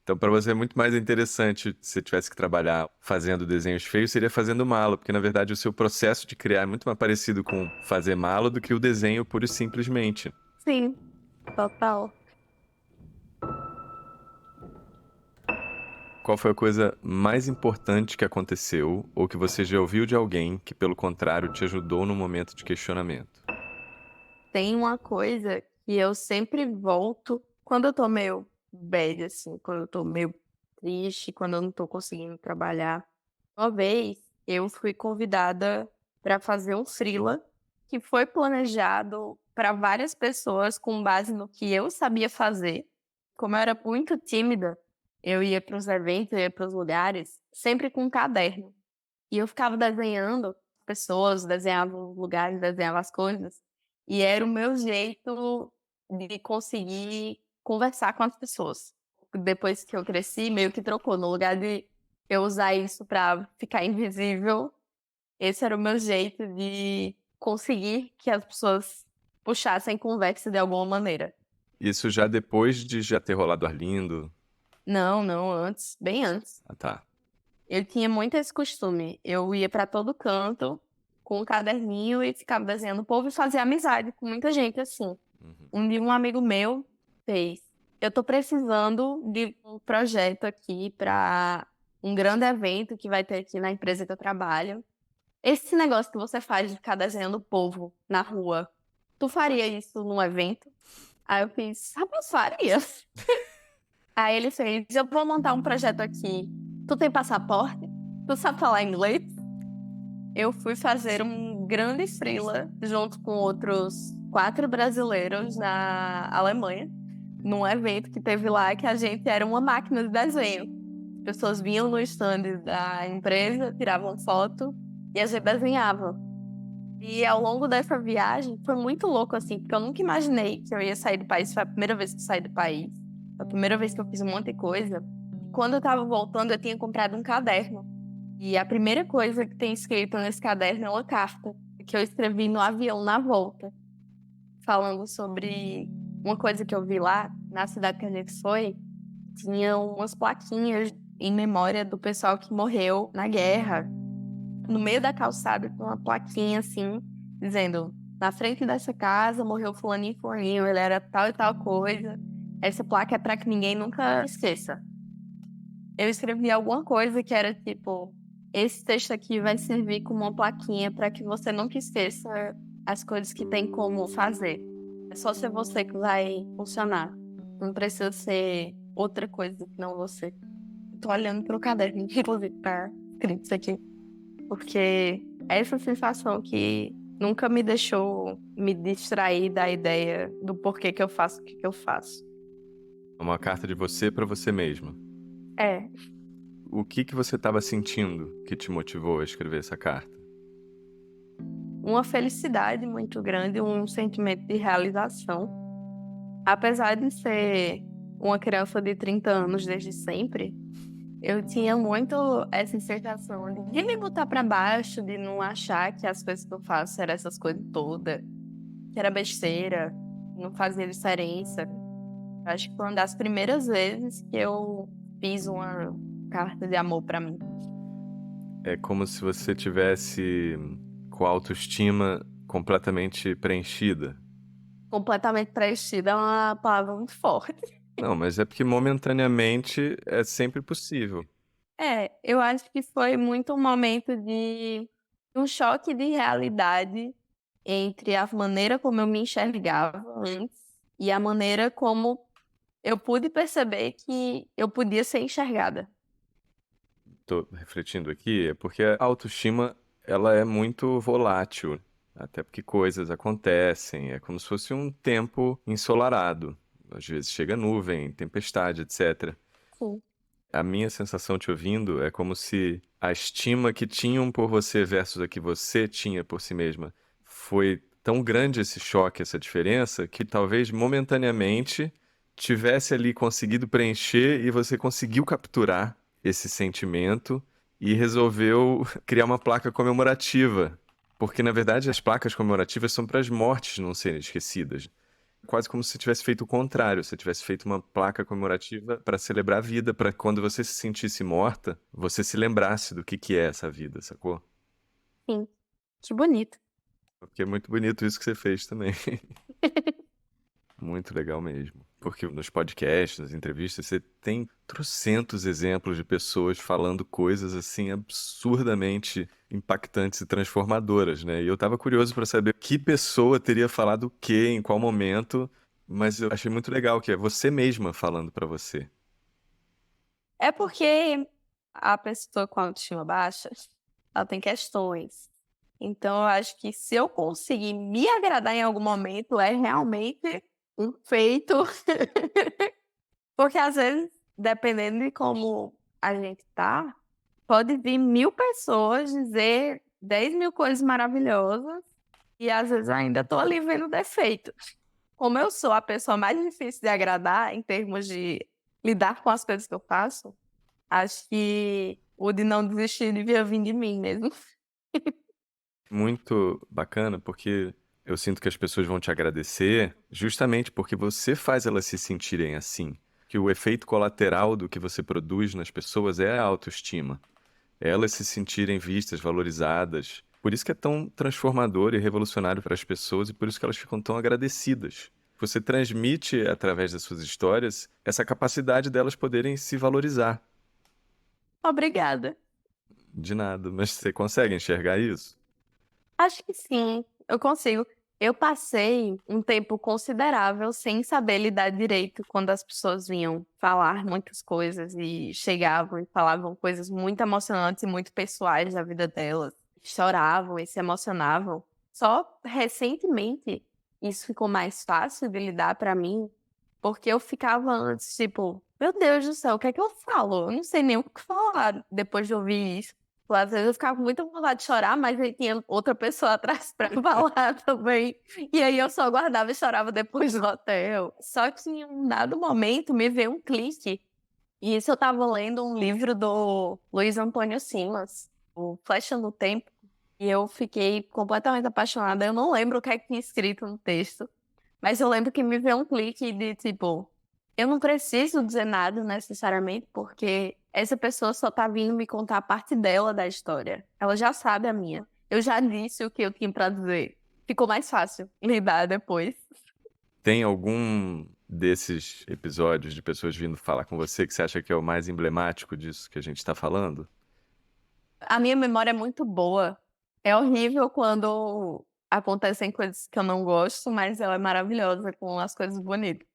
Então, para você é muito mais interessante se você tivesse que trabalhar fazendo desenhos feios, seria fazendo mala, porque na verdade o seu processo de criar é muito mais parecido com fazer mala do que o desenho pura e simplesmente. Sim, total. Qual foi a coisa mais importante que aconteceu ou que você já ouviu de alguém que, pelo contrário, te ajudou no momento de questionamento? Tem uma coisa que eu sempre volto quando eu tô meio bad, assim, quando eu tô meio triste, quando eu não tô conseguindo trabalhar. Uma vez eu fui convidada para fazer um freela que foi planejado para várias pessoas com base no que eu sabia fazer. Como eu era muito tímida, eu ia para os eventos, eu ia para os lugares, sempre com um caderno. E eu ficava desenhando pessoas, desenhava os lugares, desenhava as coisas. E era o meu jeito de conseguir conversar com as pessoas. Depois que eu cresci, meio que trocou. No lugar de eu usar isso para ficar invisível, esse era o meu jeito de conseguir que as pessoas puxassem conversa de alguma maneira. Isso já depois de já ter rolado Arlindo? Não, não, antes, bem antes. Ah, tá. Eu tinha muito esse costume. Eu ia pra todo canto com um caderninho e ficava desenhando o povo e fazia amizade com muita gente assim. Uhum. Um dia um amigo meu fez: eu tô precisando de um projeto aqui pra um grande evento que vai ter aqui na empresa que eu trabalho. Esse negócio que você faz de ficar desenhando o povo na rua, tu faria isso num evento? Aí eu fiz: rapaz, faria. Aí ele fez: eu vou montar um projeto aqui. Tu tem passaporte? Tu sabe falar inglês? Eu fui fazer um grande freela junto com outros 4 brasileiros na Alemanha, num evento que teve lá que a gente era uma máquina de desenho. As pessoas vinham no stand da empresa, tiravam foto e a gente desenhava. E ao longo dessa viagem foi muito louco assim, porque eu nunca imaginei que eu ia sair do país. Foi a primeira vez que eu saí do país. Foi a primeira vez que eu fiz um monte de coisa. Quando eu tava voltando, eu tinha comprado um caderno. E a primeira coisa que tem escrito nesse caderno é uma carta que eu escrevi no avião na volta, falando sobre uma coisa que eu vi lá na cidade que a gente foi. Tinha umas plaquinhas em memória do pessoal que morreu na guerra. No meio da calçada, com uma plaquinha assim, dizendo: na frente dessa casa morreu fulaninho e fulaninho, ele era tal e tal coisa. Essa placa é para que ninguém nunca esqueça. Eu escrevi alguma coisa que era tipo: esse texto aqui vai servir como uma plaquinha para que você nunca esqueça as coisas que tem como fazer. É só ser você que vai funcionar. Não precisa ser outra coisa que não você. Tô olhando pro caderno, inclusive, tá escrito isso aqui. Porque é essa sensação que nunca me deixou me distrair da ideia do porquê que eu faço o que eu faço. Uma carta de você para você mesma. É, O que você estava sentindo que te motivou a escrever essa carta? uma felicidade muito grande, um sentimento de realização. Apesar de ser uma criança de 30 anos desde sempre, eu tinha muito essa sensação de me botar pra baixo, de não achar que as coisas que eu faço eram essas coisas todas, que era besteira, não fazia diferença. Acho que foi uma das primeiras vezes que eu fiz uma carta de amor pra mim. É como se você tivesse com a autoestima completamente preenchida. Completamente preenchida é uma palavra muito forte. Não, mas é porque momentaneamente é sempre possível. É, eu acho que foi muito um momento de um choque de realidade entre a maneira como eu me enxergava antes e a maneira como eu pude perceber que eu podia ser enxergada. Tô refletindo aqui, é porque a autoestima, ela é muito volátil, até porque coisas acontecem, é como se fosse um tempo ensolarado. Às vezes chega nuvem, tempestade, etc. Sim. A minha sensação te ouvindo é como se a estima que tinham por você versus a que você tinha por si mesma foi tão grande esse choque, essa diferença, que talvez momentaneamente tivesse ali conseguido preencher e você conseguiu capturar esse sentimento e resolveu criar uma placa comemorativa. Porque, na verdade, as placas comemorativas são para as mortes não serem esquecidas. Quase como se você tivesse feito o contrário, você tivesse feito uma placa comemorativa para celebrar a vida, para quando você se sentisse morta, você se lembrasse do que é essa vida, sacou? Sim, que bonito. Porque é muito bonito isso que você fez também. Muito legal mesmo. Porque nos podcasts, nas entrevistas, você tem trocentos exemplos de pessoas falando coisas assim absurdamente impactantes e transformadoras, né? E eu tava curioso para saber que pessoa teria falado o quê, em qual momento, mas eu achei muito legal que é você mesma falando para você. É porque a pessoa com autoestima baixa, ela tem questões. Então, eu acho que se eu conseguir me agradar em algum momento, é realmente um feito. Porque às vezes, dependendo de como a gente tá, pode vir 1000 pessoas dizer 10.000 coisas maravilhosas e às vezes eu ainda tô ali vendo defeito. Como eu sou a pessoa mais difícil de agradar em termos de lidar com as coisas que eu faço, acho que o de não desistir devia vir de mim mesmo. Muito bacana, porque eu sinto que as pessoas vão te agradecer justamente porque você faz elas se sentirem assim. Que o efeito colateral do que você produz nas pessoas é a autoestima. É elas se sentirem vistas, valorizadas. Por isso que é tão transformador e revolucionário para as pessoas e por isso que elas ficam tão agradecidas. Você transmite, através das suas histórias, essa capacidade delas poderem se valorizar. Obrigada. De nada, mas você consegue enxergar isso? Acho que sim, eu consigo. Eu passei um tempo considerável sem saber lidar direito quando as pessoas vinham falar muitas coisas e chegavam e falavam coisas muito emocionantes e muito pessoais da vida delas. Choravam e se emocionavam. Só recentemente isso ficou mais fácil de lidar pra mim, porque eu ficava antes, tipo, meu Deus do céu, o que é que eu falo? Eu não sei nem o que falar depois de ouvir isso. Às vezes eu ficava com muita vontade de chorar, mas aí tinha outra pessoa atrás pra falar também. E aí eu só guardava e chorava depois no hotel. Só que em um dado momento me veio um clique. E isso eu tava lendo um livro do Luiz Antônio Simas, o Flecha no Tempo. E eu fiquei completamente apaixonada. Eu não lembro o que é que tinha escrito no texto. Mas eu lembro que me veio um clique de tipo, eu não preciso dizer nada necessariamente, porque essa pessoa só tá vindo me contar a parte dela da história. Ela já sabe a minha. Eu já disse o que eu tinha pra dizer. Ficou mais fácil lidar depois. Tem algum desses episódios de pessoas vindo falar com você que você acha que é o mais emblemático disso que a gente está falando? A minha memória é muito boa. É horrível quando acontecem coisas que eu não gosto, mas ela é maravilhosa com as coisas bonitas.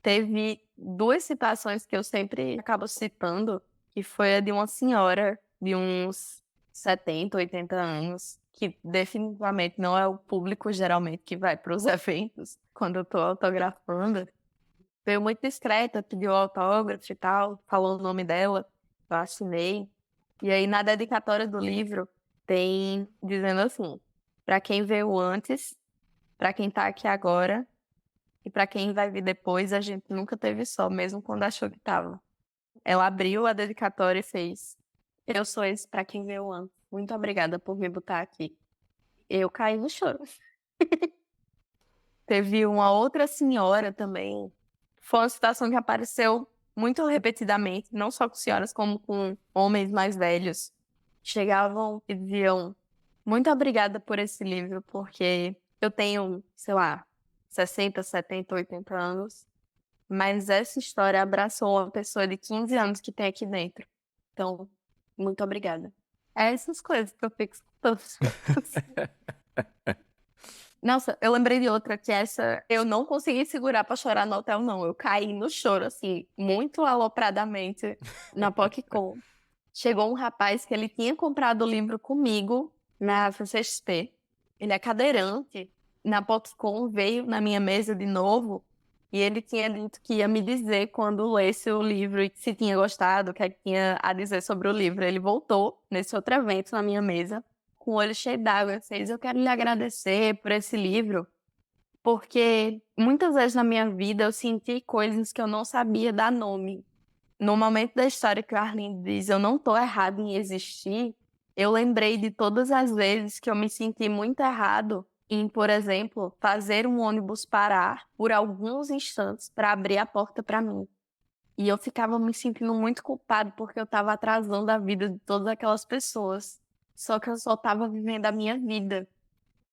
Teve 2 citações que eu sempre acabo citando, que foi a de uma senhora de uns 70, 80 anos, que definitivamente não é o público geralmente que vai para os eventos quando eu tô autografando. veio muito discreta, pediu autógrafo e tal, falou o nome dela, eu assinei. E aí, na dedicatória do livro, tem dizendo assim: para quem veio antes, para quem tá aqui agora e para quem vai vir depois, a gente nunca teve só, mesmo quando achou que tava. Ela abriu a dedicatória e fez: eu sou esse para quem veio antes. Muito obrigada por me botar aqui. Eu caí no choro. Teve uma outra senhora também. Foi uma situação que apareceu muito repetidamente, não só com senhoras, como com homens mais velhos. Chegavam e diziam: muito obrigada por esse livro, porque eu tenho, sei lá, 60, 70, 80 anos, mas essa história abraçou uma pessoa de 15 anos que tem aqui dentro. Então, muito obrigada. É essas coisas que eu fico escutando. Nossa, eu lembrei de outra, que essa eu não consegui segurar pra chorar no hotel, não. Eu caí no choro, assim, muito alopradamente na PocCon. Chegou um rapaz que ele tinha comprado o livro comigo na CCXP. Ele é cadeirante. Na PocCon veio na minha mesa de novo e ele tinha dito que ia me dizer quando lesse o livro e se tinha gostado, o que é que tinha a dizer sobre o livro. Ele voltou nesse outro evento na minha mesa com o olho cheio d'água. Ele fez: eu quero lhe agradecer por esse livro, porque muitas vezes na minha vida eu senti coisas que eu não sabia dar nome. No momento da história que o Arlindo diz: eu não tô errado em existir, eu lembrei de todas as vezes que eu me senti muito errado em, por exemplo, fazer um ônibus parar por alguns instantes para abrir a porta para mim. E eu ficava me sentindo muito culpado porque eu estava atrasando a vida de todas aquelas pessoas. Só que eu só estava vivendo a minha vida.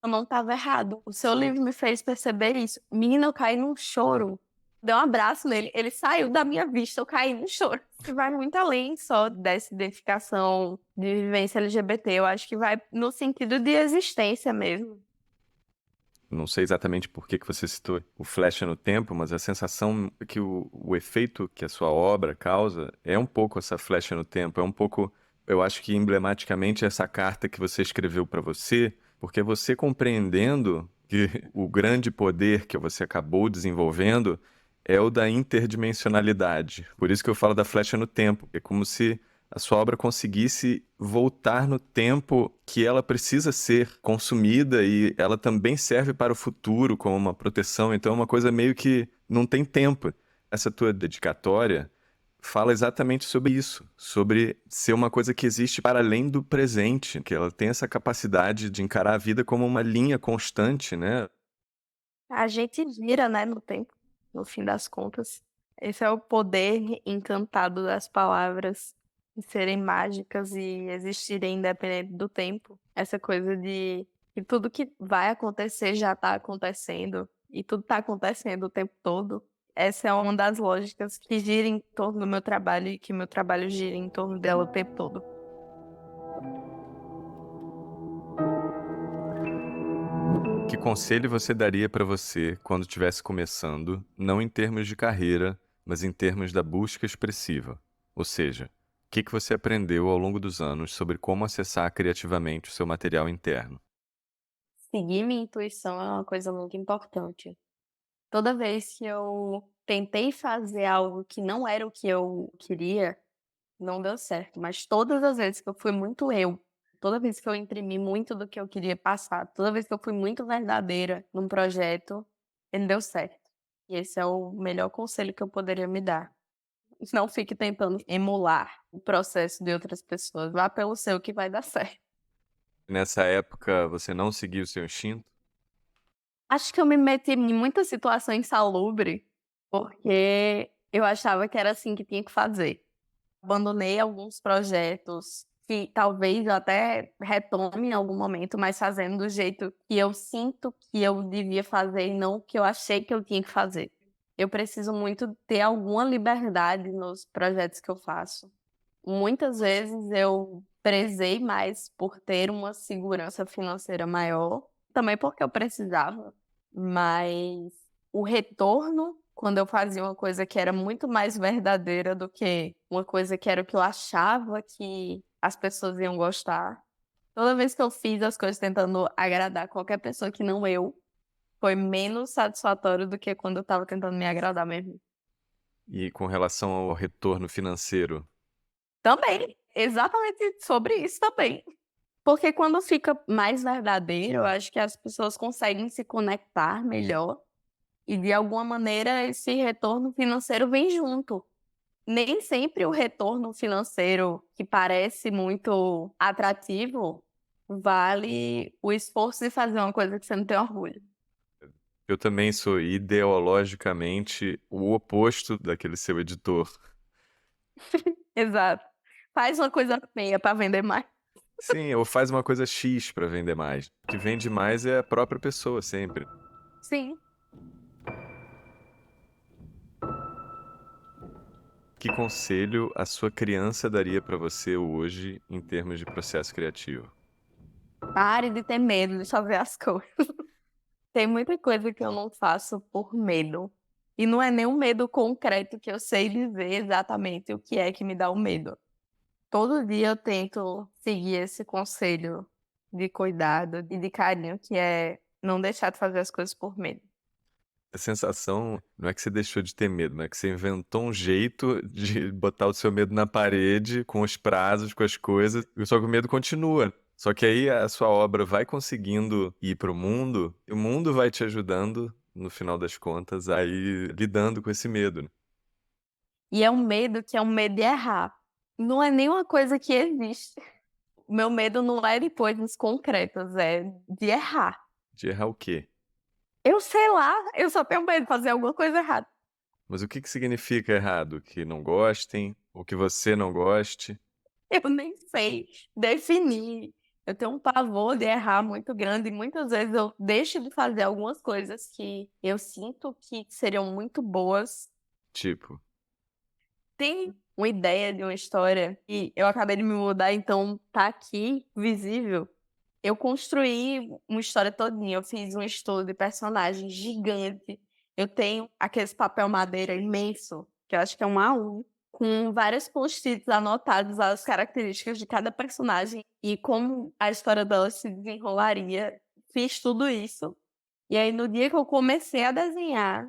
Eu não estava errado. O seu livro me fez perceber isso. Menina, eu caí num choro. Dei um abraço nele, ele saiu da minha vista, eu caí num choro. Que vai muito além só dessa identificação de vivência LGBT. Eu acho que vai no sentido de existência mesmo. Não sei exatamente por que você citou o flecha no tempo, mas a sensação que o efeito que a sua obra causa é um pouco essa flecha no tempo, é um pouco, eu acho que emblematicamente essa carta que você escreveu para você, porque você compreendendo que o grande poder que você acabou desenvolvendo é o da interdimensionalidade. Por isso que eu falo da flecha no tempo. É como se a sua obra conseguisse voltar no tempo que ela precisa ser consumida e ela também serve para o futuro como uma proteção. Então é uma coisa meio que não tem tempo. Essa tua dedicatória fala exatamente sobre isso, sobre ser uma coisa que existe para além do presente, que ela tem essa capacidade de encarar a vida como uma linha constante, né? A gente gira, né, no tempo, no fim das contas. Esse é o poder encantado das palavras, de serem mágicas e existirem independente do tempo. Essa coisa de que tudo que vai acontecer já tá acontecendo e tudo tá acontecendo o tempo todo. Essa é uma das lógicas que gira em torno do meu trabalho e que meu trabalho gira em torno dela o tempo todo. Que conselho você daria para você quando estivesse começando, não em termos de carreira, mas em termos da busca expressiva? Ou seja, o que você aprendeu ao longo dos anos sobre como acessar criativamente o seu material interno? Seguir minha intuição é uma coisa muito importante. Toda vez que eu tentei fazer algo que não era o que eu queria, não deu certo. Mas todas as vezes que eu fui muito eu, toda vez que eu imprimi muito do que eu queria passar, toda vez que eu fui muito verdadeira num projeto, ele deu certo. E esse é o melhor conselho que eu poderia me dar. Não fique tentando emular o processo de outras pessoas. Vá pelo seu que vai dar certo. Nessa época, você não seguiu o seu instinto? Acho que eu me meti em muita situação insalubre, porque eu achava que era assim que tinha que fazer. Abandonei alguns projetos que talvez eu até retome em algum momento, mas fazendo do jeito que eu sinto que eu devia fazer e não o que eu achei que eu tinha que fazer. Eu preciso muito ter alguma liberdade nos projetos que eu faço. Muitas vezes eu prezei mais por ter uma segurança financeira maior, também porque eu precisava, mas o retorno, quando eu fazia uma coisa que era muito mais verdadeira do que uma coisa que era o que eu achava que as pessoas iam gostar. Toda vez que eu fiz as coisas tentando agradar qualquer pessoa que não eu, foi menos satisfatório do que quando eu estava tentando me agradar mesmo. E com relação ao retorno financeiro? Também, exatamente sobre isso também. Porque quando fica mais verdadeiro, eu acho que as pessoas conseguem se conectar melhor e, de alguma maneira, esse retorno financeiro vem junto. Nem sempre o retorno financeiro, que parece muito atrativo, vale o esforço de fazer uma coisa que você não tem orgulho. Eu também sou ideologicamente o oposto daquele seu editor. Exato. Faz uma coisa feia para vender mais. Sim, ou faz uma coisa X para vender mais. O que vende mais é a própria pessoa sempre. Sim. Que conselho a sua criança daria para você hoje em termos de processo criativo? Pare de ter medo de fazer as coisas. Tem muita coisa que eu não faço por medo. E não é nenhum medo concreto que eu sei dizer exatamente o que é que me dá o medo. Todo dia eu tento seguir esse conselho de cuidado e de carinho, que é não deixar de fazer as coisas por medo. A sensação não é que você deixou de ter medo, mas é que você inventou um jeito de botar o seu medo na parede, com os prazos, com as coisas, só que o medo continua. Só que aí a sua obra vai conseguindo ir para o mundo, e o mundo vai te ajudando, no final das contas, a ir lidando com esse medo, né? E é um medo que é um medo de errar. Não é nenhuma coisa que existe. O meu medo não é de coisas concretas, é de errar. De errar o quê? Eu sei lá, eu só tenho medo de fazer alguma coisa errada. Mas o que que significa errado? Que não gostem, ou que você não goste? Eu nem sei definir. Eu tenho um pavor de errar muito grande e muitas vezes eu deixo de fazer algumas coisas que eu sinto que seriam muito boas. Tipo, Tem uma ideia de uma história e eu acabei de me mudar, então tá aqui visível. Eu construí uma história todinha, eu fiz um estudo de personagem gigante. Eu tenho aqueles papel madeira imenso, que eu acho que é um A1, com vários post-its anotados as características de cada personagem e como a história dela se desenrolaria. Fiz tudo isso. E aí, no dia que eu comecei a desenhar,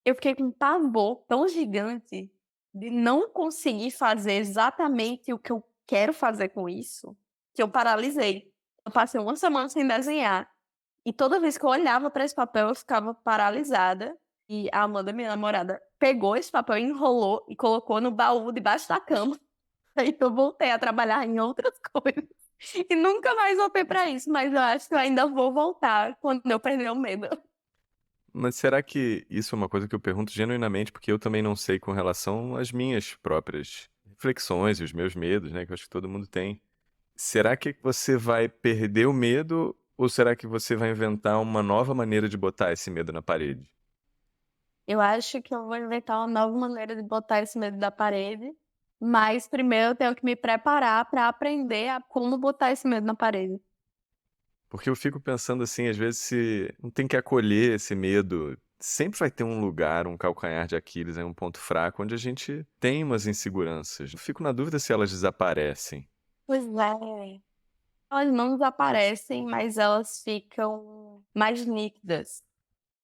eu fiquei com um pavor tão gigante de não conseguir fazer exatamente o que eu quero fazer com isso, que eu paralisei. Eu passei uma semana sem desenhar e toda vez que eu olhava para esse papel eu ficava paralisada. E a Amanda, minha namorada, pegou esse papel, enrolou e colocou no baú debaixo da cama. Aí eu voltei a trabalhar em outras coisas. E nunca mais voltei para isso, mas eu acho que eu ainda vou voltar quando eu perder o medo. mas será que isso é uma coisa que eu pergunto genuinamente, porque eu também não sei com relação às minhas próprias reflexões e os meus medos, né, que eu acho que todo mundo tem. Será que você vai perder o medo ou será que você vai inventar uma nova maneira de botar esse medo na parede? Eu acho que eu vou inventar uma nova maneira de botar esse medo da parede, mas primeiro eu tenho que me preparar para aprender a como botar esse medo na parede. Porque eu fico pensando assim, às vezes se não tem que acolher esse medo, sempre vai ter um lugar, um calcanhar de Aquiles, um ponto fraco, onde a gente tem umas inseguranças. Eu fico na dúvida se elas desaparecem. Pois é. Elas não desaparecem, mas elas ficam mais nítidas.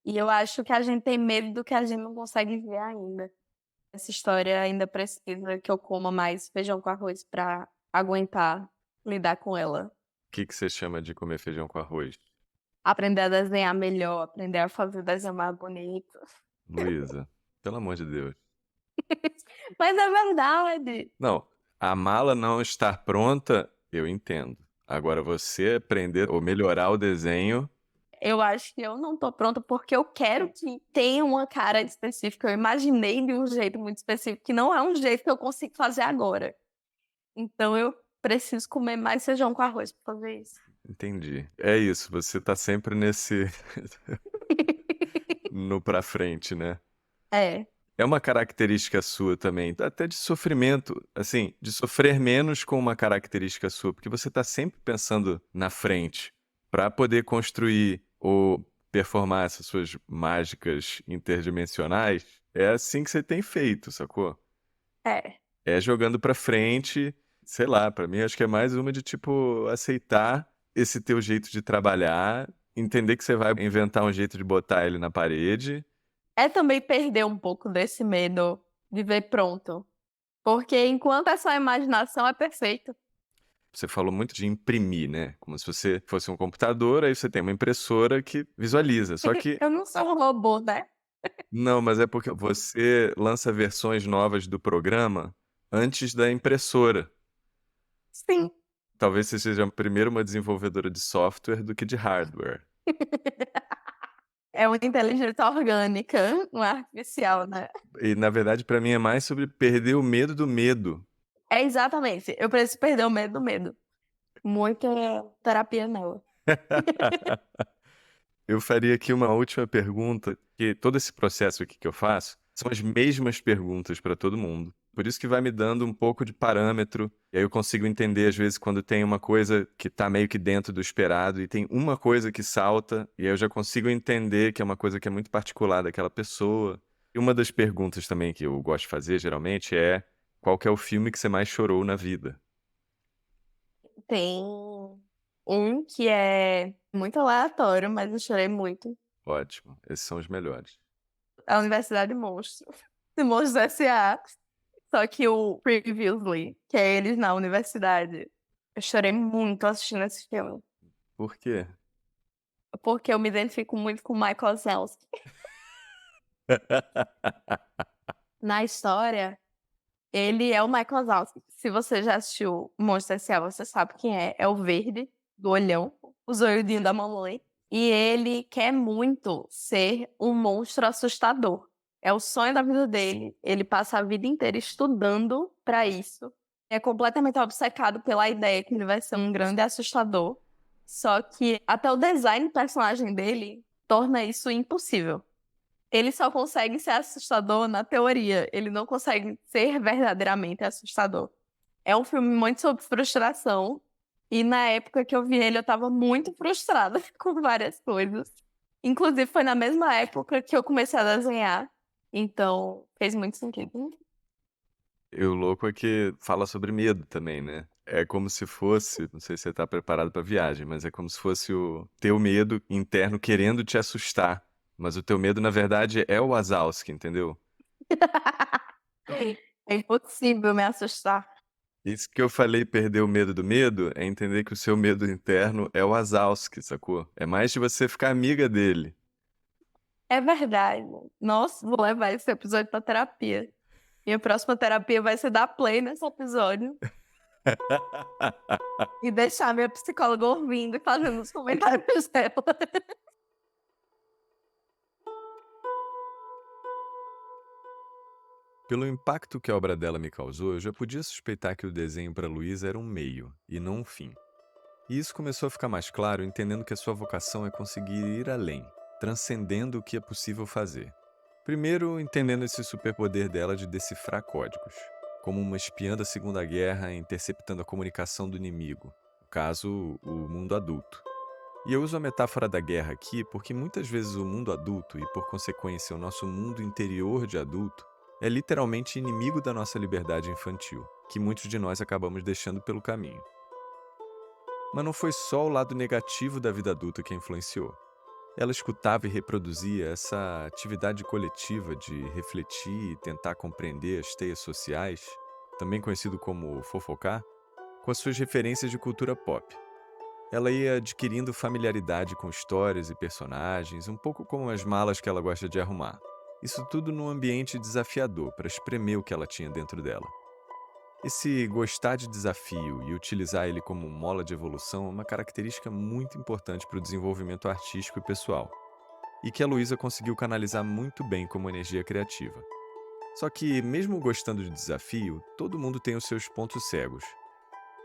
E eu acho que a gente tem medo do que a gente não consegue ver ainda. Essa história ainda precisa que eu coma mais feijão com arroz para aguentar lidar com ela. O que que você chama de comer feijão com arroz? Aprender a desenhar melhor, aprender a fazer desenho mais bonito. Luísa, pelo amor de Deus. Mas é verdade. Não, a mala não estar pronta, eu entendo. Agora você aprender ou melhorar o desenho, Eu acho que eu não tô pronta porque eu quero que tenha uma cara específica. Eu imaginei de um jeito muito específico, que não é um jeito que eu consigo fazer agora. Então eu preciso comer mais feijão com arroz pra fazer isso. entendi. É isso, você tá sempre nesse no pra frente, né? É, É uma característica sua também, até de sofrimento, assim, de sofrer menos com uma característica sua, porque você tá sempre pensando na frente para poder construir ou performar essas suas mágicas interdimensionais. É assim que você tem feito, sacou? é. É jogando pra frente, sei lá, pra mim acho que é mais uma de tipo aceitar esse teu jeito de trabalhar, entender que você vai inventar um jeito de botar ele na parede. É também perder um pouco desse medo de ver pronto. Porque enquanto é só imaginação, é perfeito. Você falou muito de imprimir, né? Como se você fosse um computador, aí você tem uma impressora que visualiza. Só que Eu não sou um robô, né? não, mas é porque você lança versões novas do programa antes da impressora. Sim. Talvez você seja primeiro uma desenvolvedora de software do que de hardware. É uma inteligência orgânica, não é artificial, né? E, na verdade, pra mim é mais sobre perder o medo do medo. É exatamente. Eu preciso perder o medo do medo. Muita terapia nela. Eu faria aqui uma última pergunta, que todo esse processo aqui que eu faço são as mesmas perguntas para todo mundo. Por isso que vai me dando um pouco de parâmetro, e aí eu consigo entender, às vezes, quando tem uma coisa que está meio que dentro do esperado e tem uma coisa que salta, e aí eu já consigo entender que é uma coisa que é muito particular daquela pessoa. E uma das perguntas também que eu gosto de fazer, geralmente, é qual que é o filme que você mais chorou na vida? Tem um que é muito aleatório, mas eu chorei muito. Ótimo, esses são os melhores. A Universidade Monstro. De Monstros S.A. Só que o Previously, que é eles na universidade. Eu chorei muito assistindo esse filme. Por quê? Porque eu me identifico muito com o Michael Wazowski. Na história, ele é o Michael Wazowski. Se você já assistiu Monstros S.A., você sabe quem é. É o verde, do olhão, o zoiudinho da mamãe. E ele quer muito ser um monstro assustador. É o sonho da vida dele. Ele passa a vida inteira estudando pra isso. É completamente obcecado pela ideia que ele vai ser um grande assustador. Só que até o design do personagem dele torna isso impossível. Ele só consegue ser assustador na teoria. Ele não consegue ser verdadeiramente assustador. É um filme muito sobre frustração. E na época que eu vi ele, eu tava muito frustrada com várias coisas. Inclusive, foi na mesma época que eu comecei a desenhar. Então, fez muito sentido. E o louco é que fala sobre medo também, né? É como se fosse, não sei se você tá preparado pra viagem, mas é como se fosse o teu medo interno querendo te assustar. Mas o teu medo, na verdade, é o Wazowski, entendeu? É impossível me assustar. Isso que eu falei, perder o medo do medo, é entender que o seu medo interno é o Wazowski, sacou? É mais de você ficar amiga dele. É verdade. Nossa, vou levar esse episódio pra terapia. Minha próxima terapia vai ser dar play nesse episódio e deixar minha psicóloga ouvindo e fazendo os comentários dela. Pelo impacto que a obra dela me causou, eu já podia suspeitar que o desenho para Luísa era um meio e não um fim. E isso começou a ficar mais claro entendendo que a sua vocação é conseguir ir além, transcendendo o que é possível fazer. Primeiro, entendendo esse superpoder dela de decifrar códigos, como uma espiã da Segunda Guerra interceptando a comunicação do inimigo, no caso, o mundo adulto. E eu uso a metáfora da guerra aqui porque muitas vezes o mundo adulto e, por consequência, o nosso mundo interior de adulto é literalmente inimigo da nossa liberdade infantil, que muitos de nós acabamos deixando pelo caminho. Mas não foi só o lado negativo da vida adulta que a influenciou. Ela escutava e reproduzia essa atividade coletiva de refletir e tentar compreender as teias sociais, também conhecido como fofocar, com as suas referências de cultura pop. Ela ia adquirindo familiaridade com histórias e personagens, um pouco como as malas que ela gosta de arrumar. Isso tudo num ambiente desafiador para espremer o que ela tinha dentro dela. Esse gostar de desafio e utilizar ele como mola de evolução é uma característica muito importante para o desenvolvimento artístico e pessoal, e que a Luísa conseguiu canalizar muito bem como energia criativa. Só que, mesmo gostando de desafio, todo mundo tem os seus pontos cegos.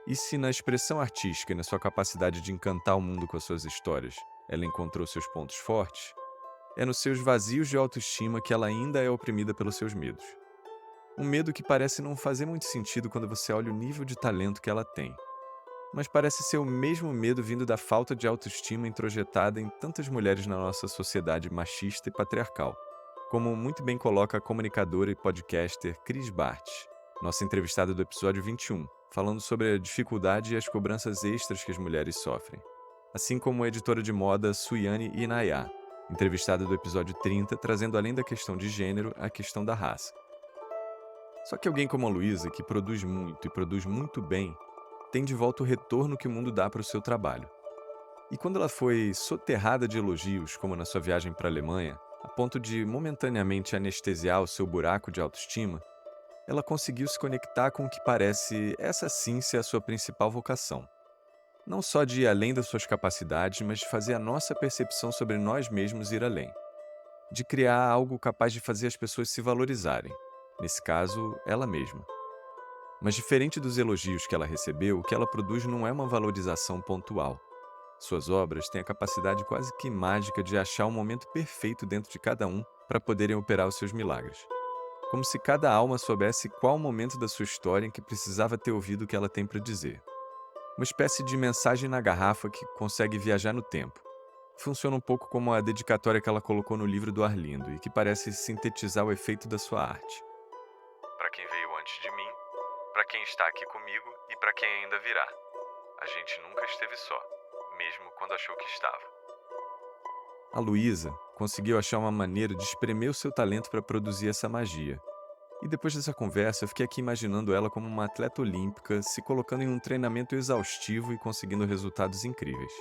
E se na expressão artística e na sua capacidade de encantar o mundo com as suas histórias, ela encontrou seus pontos fortes, é nos seus vazios de autoestima que ela ainda é oprimida pelos seus medos. Um medo que parece não fazer muito sentido quando você olha o nível de talento que ela tem. Mas parece ser o mesmo medo vindo da falta de autoestima introjetada em tantas mulheres na nossa sociedade machista e patriarcal, como muito bem coloca a comunicadora e podcaster Cris Bart, nossa entrevistada do episódio 21, falando sobre a dificuldade e as cobranças extras que as mulheres sofrem. Assim como a editora de moda Suyane Inayá, entrevistada do episódio 30, trazendo além da questão de gênero, a questão da raça. Só que alguém como a Luísa, que produz muito e produz muito bem, tem de volta o retorno que o mundo dá para o seu trabalho. E quando ela foi soterrada de elogios, como na sua viagem para a Alemanha, a ponto de momentaneamente anestesiar o seu buraco de autoestima, ela conseguiu se conectar com o que parece, essa sim, ser a sua principal vocação. Não só de ir além das suas capacidades, mas de fazer a nossa percepção sobre nós mesmos ir além. De criar algo capaz de fazer as pessoas se valorizarem. Nesse caso, ela mesma. Mas diferente dos elogios que ela recebeu, o que ela produz não é uma valorização pontual. Suas obras têm a capacidade quase que mágica de achar o momento perfeito dentro de cada um para poderem operar os seus milagres. Como se cada alma soubesse qual momento da sua história em que precisava ter ouvido o que ela tem para dizer. Uma espécie de mensagem na garrafa que consegue viajar no tempo. Funciona um pouco como a dedicatória que ela colocou no livro do Arlindo e que parece sintetizar o efeito da sua arte. Para quem veio antes de mim, para quem está aqui comigo e para quem ainda virá. A gente nunca esteve só, mesmo quando achou que estava. A Luísa conseguiu achar uma maneira de espremer o seu talento para produzir essa magia. E depois dessa conversa, eu fiquei aqui imaginando ela como uma atleta olímpica, se colocando em um treinamento exaustivo e conseguindo resultados incríveis.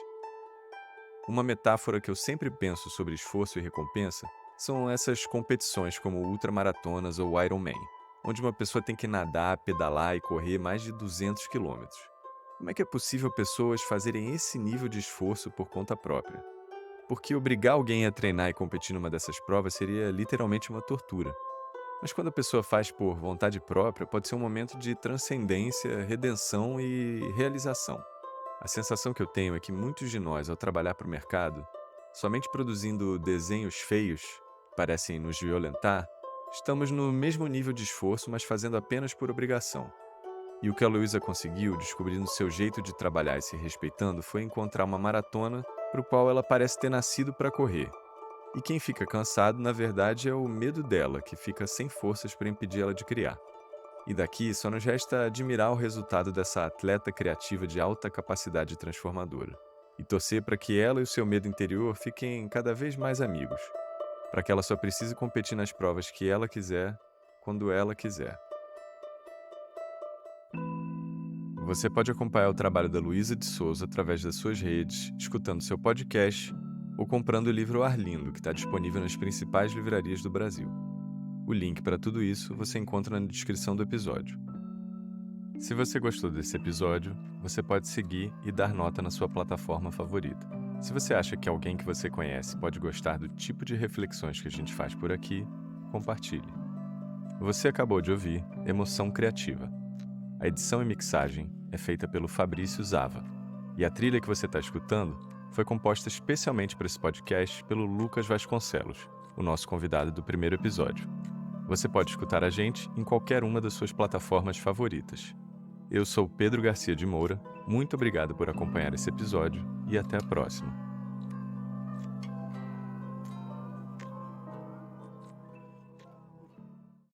Uma metáfora que eu sempre penso sobre esforço e recompensa são essas competições como ultramaratonas ou Ironman, onde uma pessoa tem que nadar, pedalar e correr mais de 200 quilômetros. Como é que é possível pessoas fazerem esse nível de esforço por conta própria? Porque obrigar alguém a treinar e competir numa dessas provas seria literalmente uma tortura. Mas quando a pessoa faz por vontade própria, pode ser um momento de transcendência, redenção e realização. A sensação que eu tenho é que muitos de nós, ao trabalhar para o mercado, somente produzindo desenhos feios que parecem nos violentar, estamos no mesmo nível de esforço, mas fazendo apenas por obrigação. E o que a Luísa conseguiu, descobrindo seu jeito de trabalhar e se respeitando, foi encontrar uma maratona para o qual ela parece ter nascido para correr. E quem fica cansado, na verdade, é o medo dela, que fica sem forças para impedir ela de criar. E daqui só nos resta admirar o resultado dessa atleta criativa de alta capacidade transformadora. E torcer para que ela e o seu medo interior fiquem cada vez mais amigos. Para que ela só precise competir nas provas que ela quiser, quando ela quiser. Você pode acompanhar o trabalho da Luísa de Souza através das suas redes, escutando seu podcast ou comprando o livro Arlindo, que está disponível nas principais livrarias do Brasil. O link para tudo isso você encontra na descrição do episódio. Se você gostou desse episódio, você pode seguir e dar nota na sua plataforma favorita. Se você acha que alguém que você conhece pode gostar do tipo de reflexões que a gente faz por aqui, compartilhe. Você acabou de ouvir Emoção Criativa. A edição e mixagem é feita pelo Fabrício Zava. E a trilha que você está escutando foi composta especialmente para esse podcast pelo Lucas Vasconcelos, o nosso convidado do primeiro episódio. Você pode escutar a gente em qualquer uma das suas plataformas favoritas. Eu sou Pedro Garcia de Moura, muito obrigado por acompanhar esse episódio e até a próxima.